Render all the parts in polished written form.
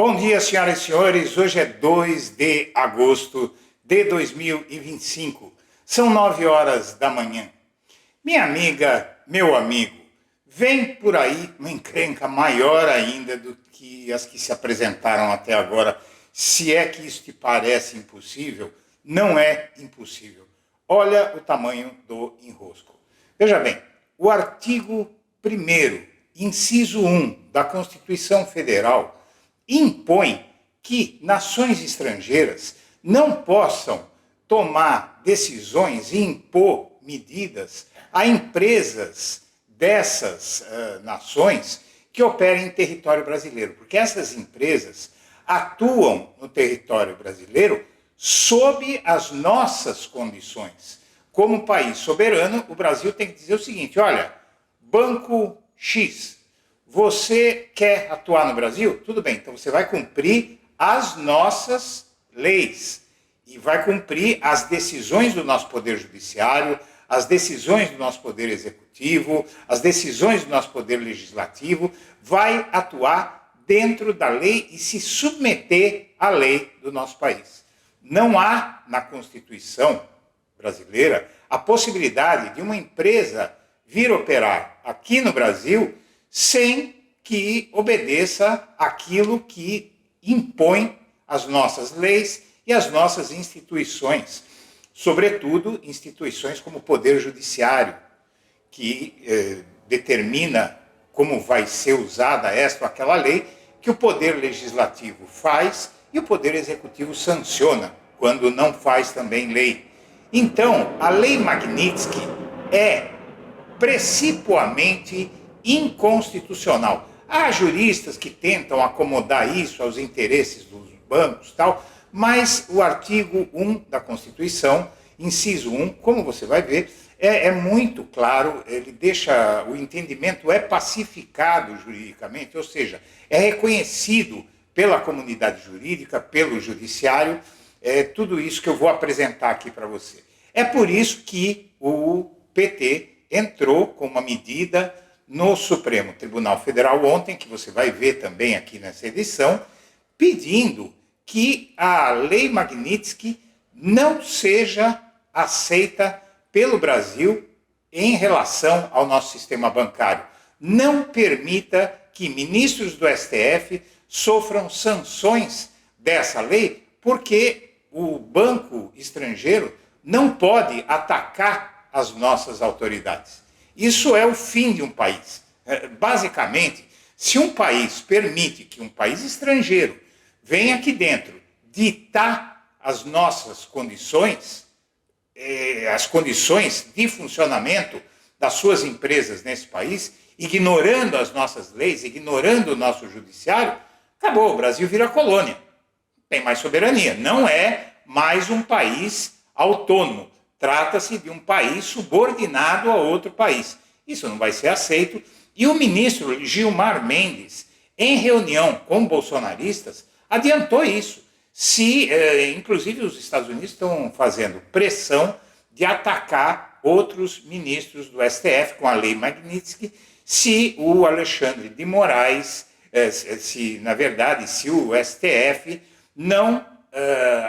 Bom dia, senhoras e senhores. Hoje é 2 de agosto de 2025. São 9 horas da manhã. Minha amiga, meu amigo, vem por aí uma encrenca maior ainda do que as que se apresentaram até agora. Se é que isso te parece impossível, não é impossível. Olha o tamanho do enrosco. Veja bem, o artigo 1º, inciso 1 da Constituição Federal impõe que nações estrangeiras não possam tomar decisões e impor medidas a empresas dessas nações que operem em território brasileiro, porque essas empresas atuam no território brasileiro sob as nossas condições. Como país soberano, o Brasil tem que dizer o seguinte: olha, Banco X, você quer atuar no Brasil? Tudo bem, então você vai cumprir as nossas leis e vai cumprir as decisões do nosso Poder Judiciário, as decisões do nosso Poder Executivo, as decisões do nosso Poder Legislativo, vai atuar dentro da lei e se submeter à lei do nosso país. Não há na Constituição brasileira a possibilidade de uma empresa vir operar aqui no Brasil sem que obedeça aquilo que impõe as nossas leis e as nossas instituições, sobretudo instituições como o Poder Judiciário, que determina como vai ser usada esta ou aquela lei, que o Poder Legislativo faz e o Poder Executivo sanciona, quando não faz também lei. Então, a Lei Magnitsky é precipuamente inconstitucional. Há juristas que tentam acomodar isso aos interesses dos bancos, tal, mas o artigo 1 da Constituição, inciso 1, como você vai ver, é muito claro, ele deixa, o entendimento é pacificado juridicamente, ou seja, é reconhecido pela comunidade jurídica, pelo judiciário, tudo isso que eu vou apresentar aqui para você. É por isso que o PT entrou com uma medida no Supremo Tribunal Federal ontem, que você vai ver também aqui nessa edição, pedindo que a Lei Magnitsky não seja aceita pelo Brasil em relação ao nosso sistema bancário. Não permita que ministros do STF sofram sanções dessa lei, porque o banco estrangeiro não pode atacar as nossas autoridades. Isso é o fim de um país. Basicamente, se um país permite que um país estrangeiro venha aqui dentro ditar as nossas condições, as condições de funcionamento das suas empresas nesse país, ignorando as nossas leis, ignorando o nosso judiciário, acabou, o Brasil vira colônia. Não tem mais soberania, não é mais um país autônomo. Trata-se de um país subordinado a outro país. Isso não vai ser aceito. E o ministro Gilmar Mendes, em reunião com bolsonaristas, adiantou isso. Inclusive, os Estados Unidos estão fazendo pressão de atacar outros ministros do STF com a Lei Magnitsky, se o Alexandre de Moraes, se o STF não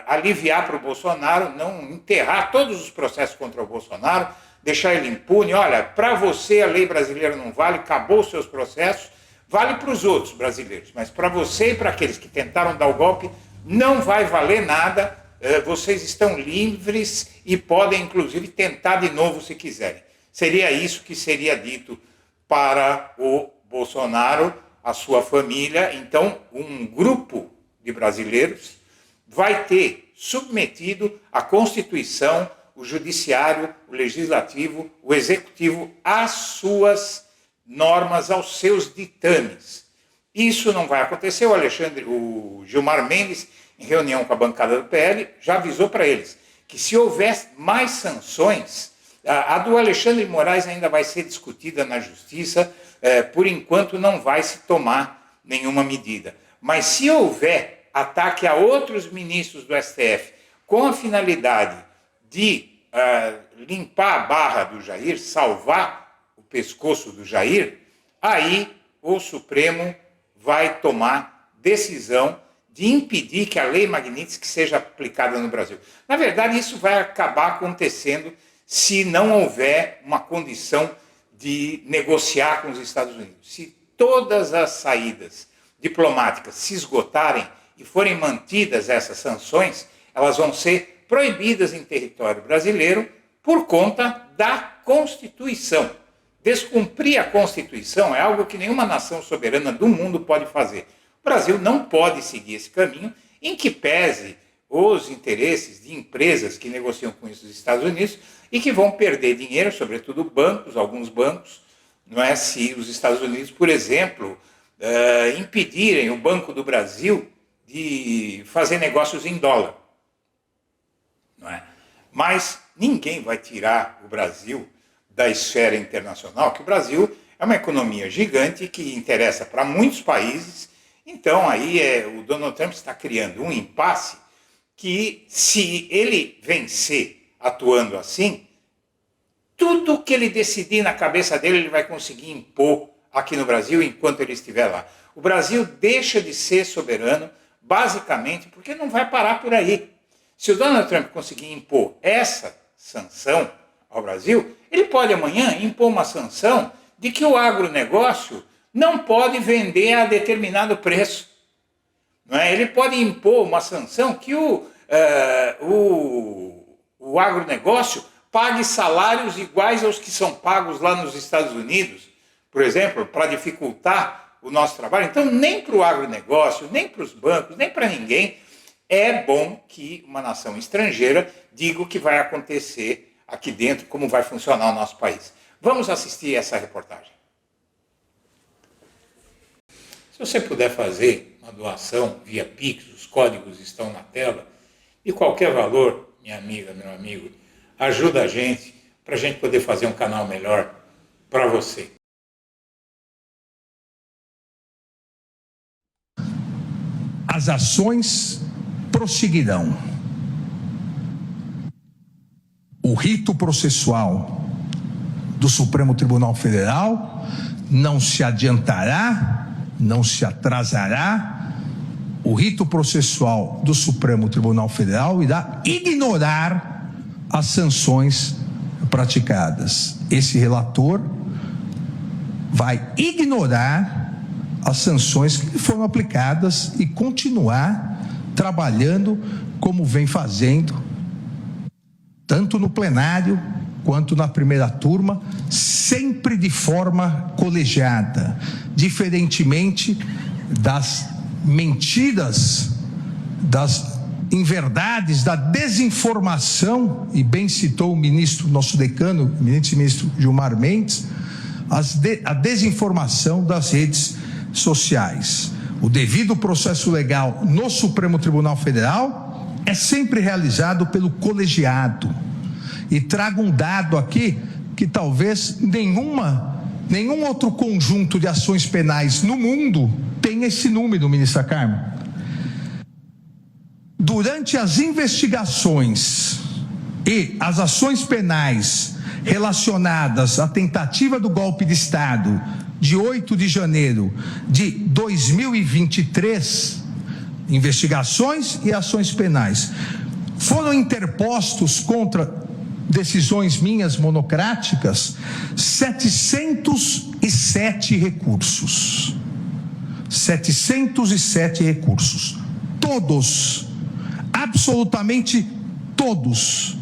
aliviar para o Bolsonaro, não enterrar todos os processos contra o Bolsonaro, deixar ele impune. Olha, para você a lei brasileira não vale, acabou os seus processos, vale para os outros brasileiros, mas para você e para aqueles que tentaram dar o golpe, não vai valer nada, vocês estão livres e podem, inclusive, tentar de novo se quiserem. Seria isso que seria dito para o Bolsonaro, a sua família. Então, um grupo de brasileiros vai ter submetido a Constituição, o Judiciário, o Legislativo, o Executivo, às suas normas, aos seus ditames. Isso não vai acontecer. O Gilmar Mendes, em reunião com a bancada do PL, já avisou para eles que se houver mais sanções, a do Alexandre de Moraes ainda vai ser discutida na Justiça, por enquanto não vai se tomar nenhuma medida. Mas se houver ataque a outros ministros do STF com a finalidade de limpar a barra do Jair, salvar o pescoço do Jair, aí o Supremo vai tomar decisão de impedir que a Lei Magnitsky seja aplicada no Brasil. Na verdade, isso vai acabar acontecendo se não houver uma condição de negociar com os Estados Unidos. Se todas as saídas diplomáticas se esgotarem e forem mantidas essas sanções, elas vão ser proibidas em território brasileiro por conta da Constituição. Descumprir a Constituição é algo que nenhuma nação soberana do mundo pode fazer. O Brasil não pode seguir esse caminho, em que pese os interesses de empresas que negociam com os Estados Unidos e que vão perder dinheiro, sobretudo bancos, alguns bancos, não é? Se os Estados Unidos, por exemplo, impedirem o Banco do Brasil de fazer negócios em dólar. Não é? Mas ninguém vai tirar o Brasil da esfera internacional, que o Brasil é uma economia gigante que interessa para muitos países. Então, aí o Donald Trump está criando um impasse que, se ele vencer atuando assim, tudo que ele decidir na cabeça dele, ele vai conseguir impor aqui no Brasil enquanto ele estiver lá. O Brasil deixa de ser soberano, basicamente, porque não vai parar por aí. Se o Donald Trump conseguir impor essa sanção ao Brasil, ele pode amanhã impor uma sanção de que o agronegócio não pode vender a determinado preço. Não é? Ele pode impor uma sanção que o agronegócio pague salários iguais aos que são pagos lá nos Estados Unidos, por exemplo, para dificultar o nosso trabalho. Então, nem para o agronegócio, nem para os bancos, nem para ninguém é bom que uma nação estrangeira diga o que vai acontecer aqui dentro, como vai funcionar o nosso país. Vamos assistir essa reportagem. Se você puder fazer uma doação via Pix, os códigos estão na tela, de qualquer valor, minha amiga, meu amigo, ajuda a gente para a gente poder fazer um canal melhor para você. As ações prosseguirão. O rito processual do Supremo Tribunal Federal não se adiantará, não se atrasará. O rito processual do Supremo Tribunal Federal irá ignorar as sanções praticadas. Esse relator vai ignorar as sanções que foram aplicadas e continuar trabalhando como vem fazendo, tanto no plenário quanto na primeira turma, sempre de forma colegiada, diferentemente das mentiras, das inverdades, da desinformação, e bem citou o ministro, nosso decano, o ministro Gilmar Mendes, a desinformação das redes sociais. O devido processo legal no Supremo Tribunal Federal é sempre realizado pelo colegiado. E trago um dado aqui que talvez nenhum outro conjunto de ações penais no mundo tenha esse número, ministra Carmen. Durante as investigações e as ações penais relacionadas à tentativa do golpe de Estado de 8 de janeiro de 2023, investigações e ações penais, foram interpostos contra decisões minhas monocráticas 707 recursos. 707 recursos. Todos, absolutamente todos,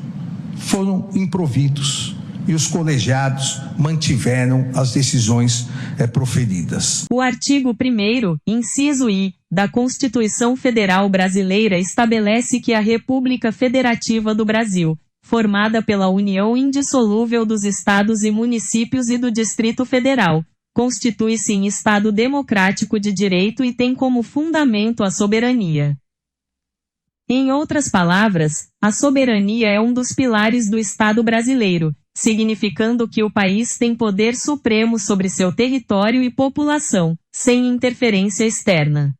foram improvidos e os colegiados mantiveram as decisões proferidas. O artigo 1º, inciso I, da Constituição Federal Brasileira estabelece que a República Federativa do Brasil, formada pela união indissolúvel dos estados e municípios e do Distrito Federal, constitui-se em Estado democrático de direito e tem como fundamento a soberania. Em outras palavras, a soberania é um dos pilares do Estado brasileiro, significando que o país tem poder supremo sobre seu território e população, sem interferência externa.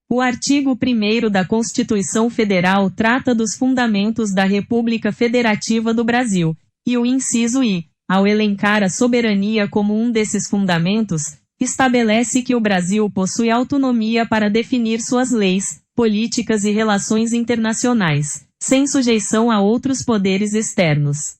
O artigo 1º da Constituição Federal trata dos fundamentos da República Federativa do Brasil, e o inciso I, ao elencar a soberania como um desses fundamentos, estabelece que o Brasil possui autonomia para definir suas leis, políticas e relações internacionais, sem sujeição a outros poderes externos.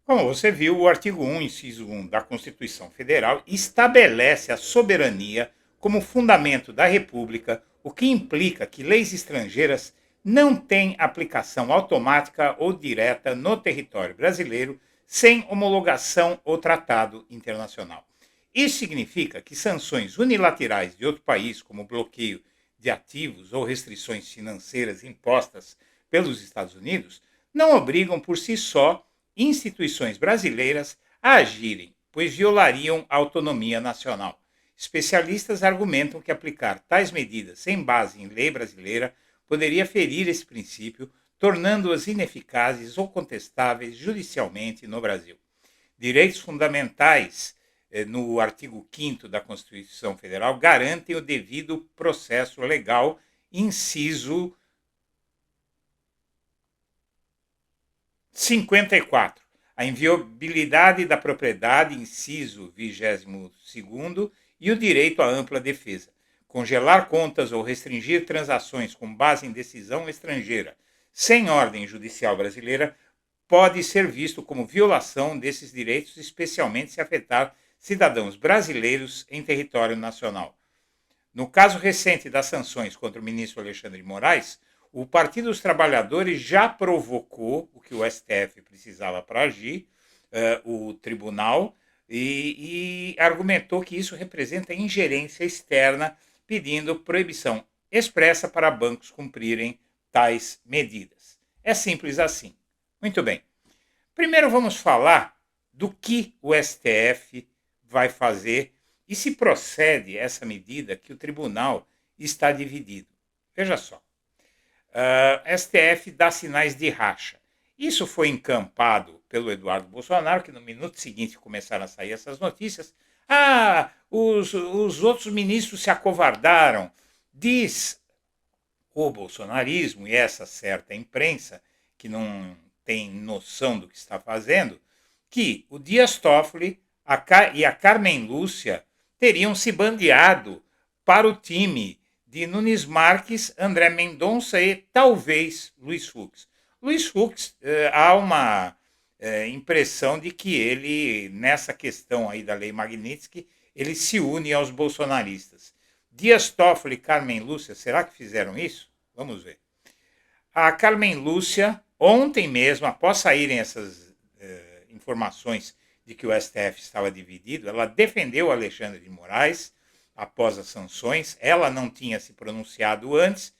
Como você viu, o artigo 1, inciso 1 da Constituição Federal estabelece a soberania como fundamento da República, o que implica que leis estrangeiras não têm aplicação automática ou direta no território brasileiro sem homologação ou tratado internacional. Isso significa que sanções unilaterais de outro país, como bloqueio de ativos ou restrições financeiras impostas pelos Estados Unidos, não obrigam por si só instituições brasileiras a agirem, pois violariam a autonomia nacional. Especialistas argumentam que aplicar tais medidas sem base em lei brasileira poderia ferir esse princípio, tornando-as ineficazes ou contestáveis judicialmente no Brasil. Direitos fundamentais no artigo 5º da Constituição Federal garantem o devido processo legal, inciso 54. A inviolabilidade da propriedade, inciso 22º, e o direito à ampla defesa. Congelar contas ou restringir transações com base em decisão estrangeira sem ordem judicial brasileira pode ser visto como violação desses direitos, especialmente se afetar cidadãos brasileiros em território nacional. No caso recente das sanções contra o ministro Alexandre de Moraes, o Partido dos Trabalhadores já provocou o que o STF precisava para agir, o tribunal, e argumentou que isso representa ingerência externa, pedindo proibição expressa para bancos cumprirem tais medidas. É simples assim. Muito bem. Primeiro vamos falar do que o STF vai fazer e se procede essa medida que o tribunal está dividido. Veja só. STF dá sinais de racha. Isso foi encampado pelo Eduardo Bolsonaro, que no minuto seguinte começaram a sair essas notícias. Os outros ministros se acovardaram. Diz o bolsonarismo e essa certa imprensa, que não tem noção do que está fazendo, que o Dias Toffoli e a Carmen Lúcia teriam se bandeado para o time de Nunes Marques, André Mendonça e talvez Luiz Fux. Luiz Fux, há uma impressão de que ele, nessa questão aí da Lei Magnitsky, ele se une aos bolsonaristas. Dias Toffoli e Carmen Lúcia, será que fizeram isso? Vamos ver. A Carmen Lúcia, ontem mesmo, após saírem essas informações de que o STF estava dividido, ela defendeu Alexandre de Moraes após as sanções. Ela não tinha se pronunciado antes,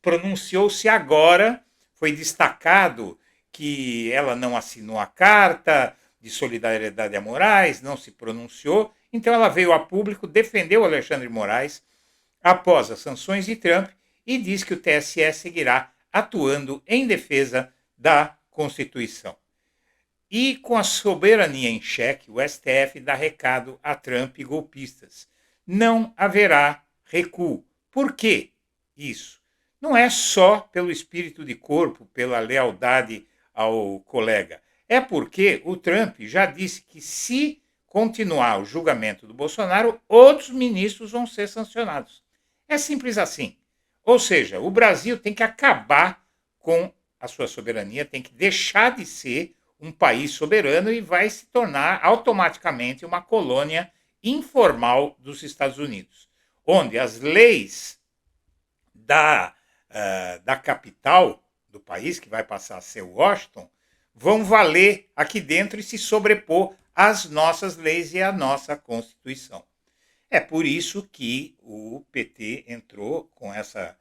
pronunciou-se agora. Foi destacado que ela não assinou a carta de solidariedade a Moraes, não se pronunciou. Então ela veio a público, defendeu Alexandre de Moraes após as sanções de Trump e diz que o TSE seguirá atuando em defesa da Constituição. E com a soberania em xeque, o STF dá recado a Trump e golpistas. Não haverá recuo. Por que isso? Não é só pelo espírito de corpo, pela lealdade ao colega. É porque o Trump já disse que se continuar o julgamento do Bolsonaro, outros ministros vão ser sancionados. É simples assim. Ou seja, o Brasil tem que acabar com a sua soberania, tem que deixar de ser um país soberano e vai se tornar automaticamente uma colônia informal dos Estados Unidos, onde as leis da capital do país, que vai passar a ser Washington, vão valer aqui dentro e se sobrepor às nossas leis e à nossa Constituição. É por isso que o PT entrou com essa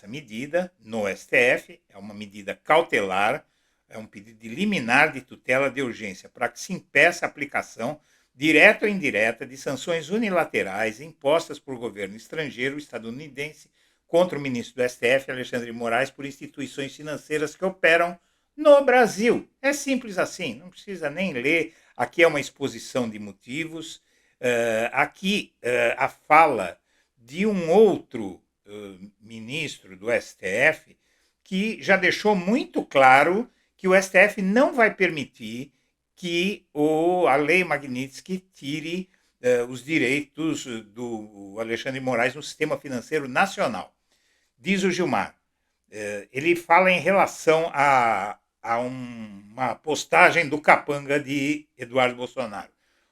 medida no STF, é uma medida cautelar, é um pedido de liminar de tutela de urgência para que se impeça a aplicação direta ou indireta de sanções unilaterais impostas por governo estrangeiro estadunidense contra o ministro do STF, Alexandre de Moraes, por instituições financeiras que operam no Brasil. É simples assim, não precisa nem ler. Aqui é uma exposição de motivos. A fala de um outro ministro do STF que já deixou muito claro que o STF não vai permitir que a Lei Magnitsky tire os direitos do Alexandre de Moraes no sistema financeiro nacional. Diz o Gilmar, ele fala em relação a uma postagem do capanga de Eduardo Bolsonaro.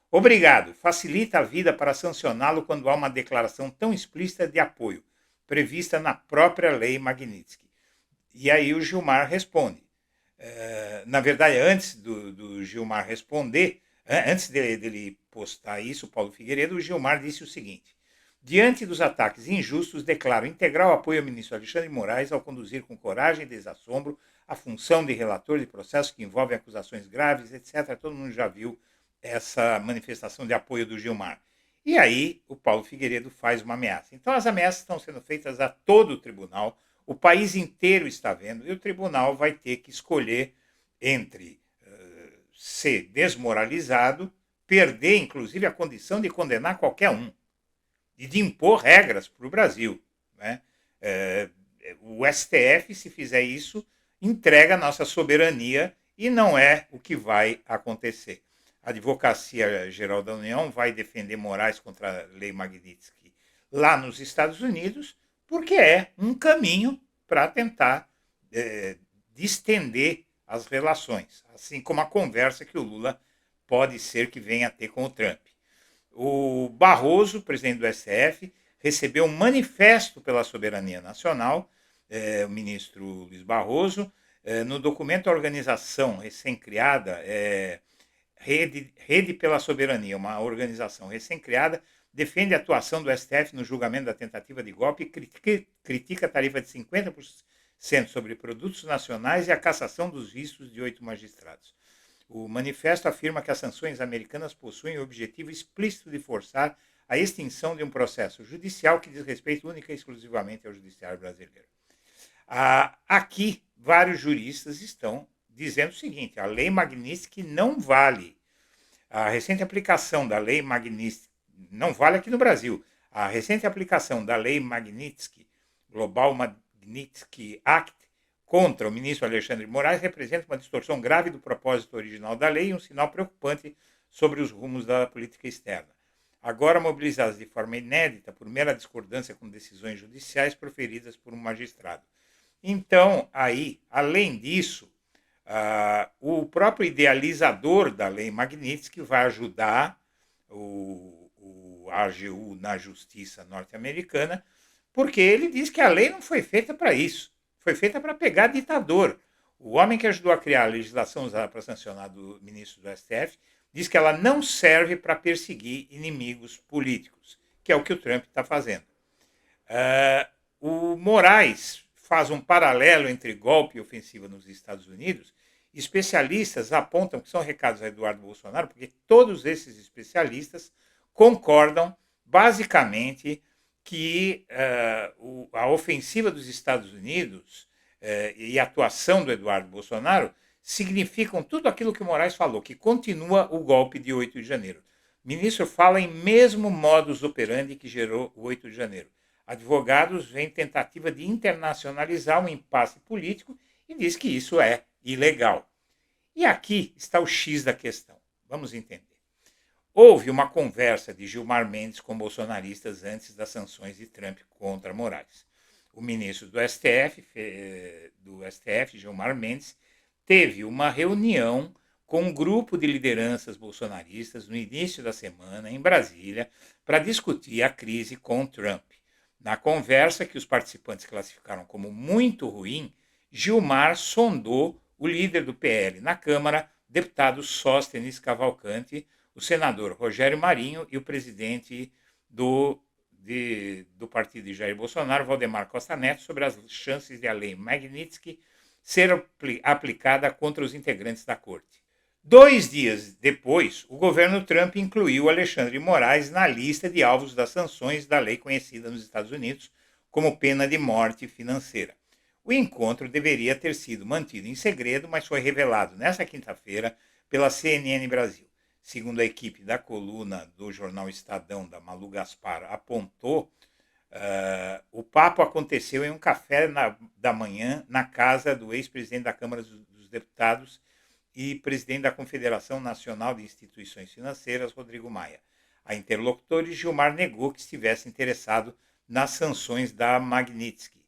Obrigado, facilita a vida para sancioná-lo quando há uma declaração tão explícita de apoio, prevista na própria Lei Magnitsky. E aí o Gilmar responde. Na verdade, antes do Gilmar responder, antes dele postar isso, o Paulo Figueiredo, o Gilmar disse o seguinte: diante dos ataques injustos, declaro integral apoio ao ministro Alexandre de Moraes ao conduzir com coragem e desassombro a função de relator de processos que envolvem acusações graves, etc. Todo mundo já viu essa manifestação de apoio do Gilmar. E aí o Paulo Figueiredo faz uma ameaça. Então as ameaças estão sendo feitas a todo o tribunal, o país inteiro está vendo, e o tribunal vai ter que escolher entre ser desmoralizado, perder inclusive a condição de condenar qualquer um, e de impor regras para o Brasil, né? O STF, se fizer isso, entrega a nossa soberania e não é o que vai acontecer. A Advocacia Geral da União vai defender Moraes contra a Lei Magnitsky lá nos Estados Unidos, porque é um caminho para tentar distender as relações, assim como a conversa que o Lula pode ser que venha a ter com o Trump. O Barroso, presidente do STF, recebeu um manifesto pela soberania nacional, o ministro Luiz Barroso. No documento a organização recém-criada, Rede pela Soberania, uma organização recém-criada, defende a atuação do STF no julgamento da tentativa de golpe e critica a tarifa de 50% sobre produtos nacionais e a cassação dos vistos de 8 magistrados. O manifesto afirma que as sanções americanas possuem o objetivo explícito de forçar a extinção de um processo judicial que diz respeito única e exclusivamente ao judiciário brasileiro. Aqui, vários juristas estão dizendo o seguinte: a Lei Magnitsky não vale. A recente aplicação da Lei Magnitsky não vale aqui no Brasil. A recente aplicação da Lei Magnitsky, Global Magnitsky Act, contra o ministro Alexandre de Moraes representa uma distorção grave do propósito original da lei e um sinal preocupante sobre os rumos da política externa. Agora mobilizados de forma inédita por mera discordância com decisões judiciais proferidas por um magistrado. Então, aí, além disso, o próprio idealizador da Lei Magnitsky vai ajudar o AGU na justiça norte-americana, porque ele diz que a lei não foi feita para isso. Foi feita para pegar ditador. O homem que ajudou a criar a legislação usada para sancionar do ministro do STF diz que ela não serve para perseguir inimigos políticos, que é o que o Trump está fazendo. O Moraes faz um paralelo entre golpe e ofensiva nos Estados Unidos. Especialistas apontam que são recados a Eduardo Bolsonaro, porque todos esses especialistas concordam basicamente que a ofensiva dos Estados Unidos e a atuação do Eduardo Bolsonaro significam tudo aquilo que o Moraes falou, que continua o golpe de 8 de janeiro. O ministro fala em mesmo modus operandi que gerou o 8 de janeiro. Advogados veem tentativa de internacionalizar um impasse político e diz que isso é ilegal. E aqui está o X da questão. Vamos entender. Houve uma conversa de Gilmar Mendes com bolsonaristas antes das sanções de Trump contra Moraes. O ministro do STF, Gilmar Mendes, teve uma reunião com um grupo de lideranças bolsonaristas no início da semana em Brasília para discutir a crise com Trump. Na conversa, que os participantes classificaram como muito ruim, Gilmar sondou o líder do PL na Câmara, deputado Sóstenes Cavalcante, o senador Rogério Marinho e o presidente do partido de Jair Bolsonaro, Valdemar Costa Neto, sobre as chances de a Lei Magnitsky ser aplicada contra os integrantes da corte. 2 dias depois, o governo Trump incluiu Alexandre de Moraes na lista de alvos das sanções da lei conhecida nos Estados Unidos como pena de morte financeira. O encontro deveria ter sido mantido em segredo, mas foi revelado nesta quinta-feira pela CNN Brasil. Segundo a equipe da coluna do jornal Estadão, da Malu Gaspar, apontou, o papo aconteceu em um café da manhã na casa do ex-presidente da Câmara dos Deputados e presidente da Confederação Nacional de Instituições Financeiras, Rodrigo Maia. A interlocutores, Gilmar negou que estivesse interessado nas sanções da Magnitsky.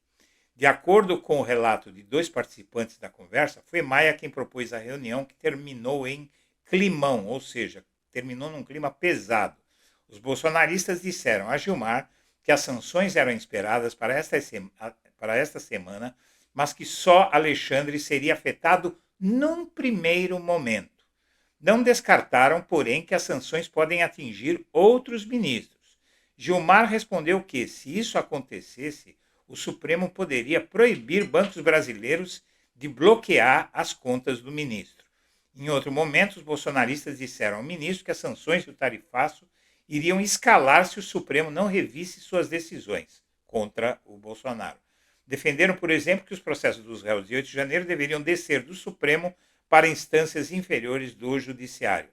De acordo com o relato de 2 participantes da conversa, foi Maia quem propôs a reunião, que terminou em climão, ou seja, terminou num clima pesado. Os bolsonaristas disseram a Gilmar que as sanções eram esperadas para esta semana, mas que só Alexandre seria afetado num primeiro momento. Não descartaram, porém, que as sanções podem atingir outros ministros. Gilmar respondeu que, se isso acontecesse, o Supremo poderia proibir bancos brasileiros de bloquear as contas do ministro. Em outro momento, os bolsonaristas disseram ao ministro que as sanções do tarifaço iriam escalar se o Supremo não revisse suas decisões contra o Bolsonaro. Defenderam, por exemplo, que os processos dos réus de 8 de janeiro deveriam descer do Supremo para instâncias inferiores do Judiciário,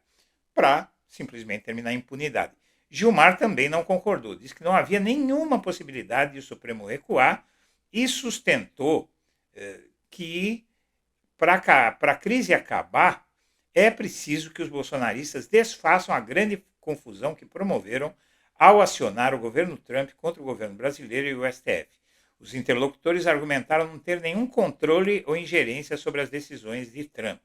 para simplesmente terminar a impunidade. Gilmar também não concordou, disse que não havia nenhuma possibilidade de o Supremo recuar e sustentou que, para a crise acabar, é preciso que os bolsonaristas desfaçam a grande confusão que promoveram ao acionar o governo Trump contra o governo brasileiro e o STF. Os interlocutores argumentaram não ter nenhum controle ou ingerência sobre as decisões de Trump.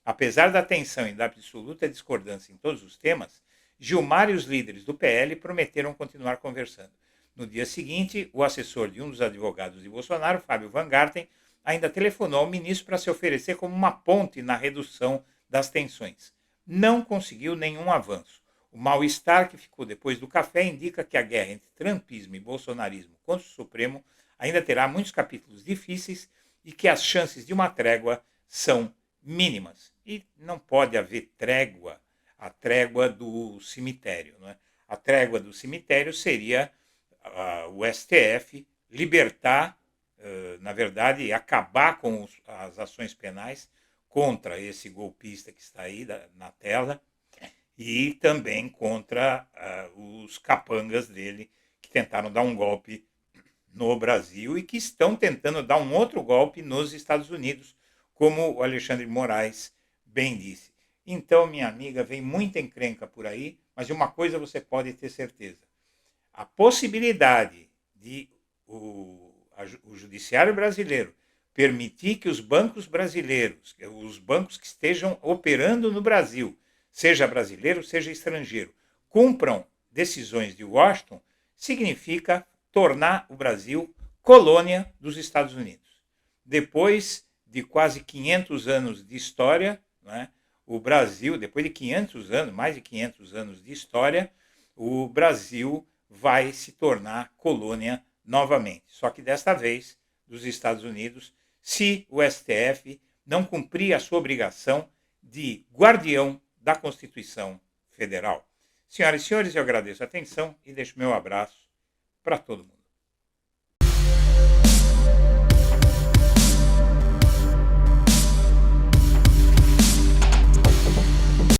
Apesar da tensão e da absoluta discordância em todos os temas, Gilmar e os líderes do PL prometeram continuar conversando. No dia seguinte, o assessor de um dos advogados de Bolsonaro, Fábio Van Garten, ainda telefonou ao ministro para se oferecer como uma ponte na redução das tensões. Não conseguiu nenhum avanço. O mal-estar que ficou depois do café indica que a guerra entre trumpismo e bolsonarismo contra o Supremo ainda terá muitos capítulos difíceis e que as chances de uma trégua são mínimas. E não pode haver trégua, a trégua do cemitério. Não é? A trégua do cemitério seria o STF libertar, na verdade, acabar com as ações penais contra esse golpista que está aí na tela e também contra os capangas dele que tentaram dar um golpe no Brasil e que estão tentando dar um outro golpe nos Estados Unidos, como o Alexandre de Moraes bem disse. Então, minha amiga, vem muita encrenca por aí, mas de uma coisa você pode ter certeza. A possibilidade de o judiciário brasileiro permitir que os bancos brasileiros, os bancos que estejam operando no Brasil, seja brasileiro, seja estrangeiro, cumpram decisões de Washington, significa tornar o Brasil colônia dos Estados Unidos. Depois de quase 500 anos de história, né, o Brasil, depois de 500 anos, mais de 500 anos de história, o Brasil vai se tornar colônia novamente. Só que desta vez dos Estados Unidos, se o STF não cumprir a sua obrigação de guardião da Constituição Federal. Senhoras e senhores, eu agradeço a atenção e deixo meu abraço para todo mundo.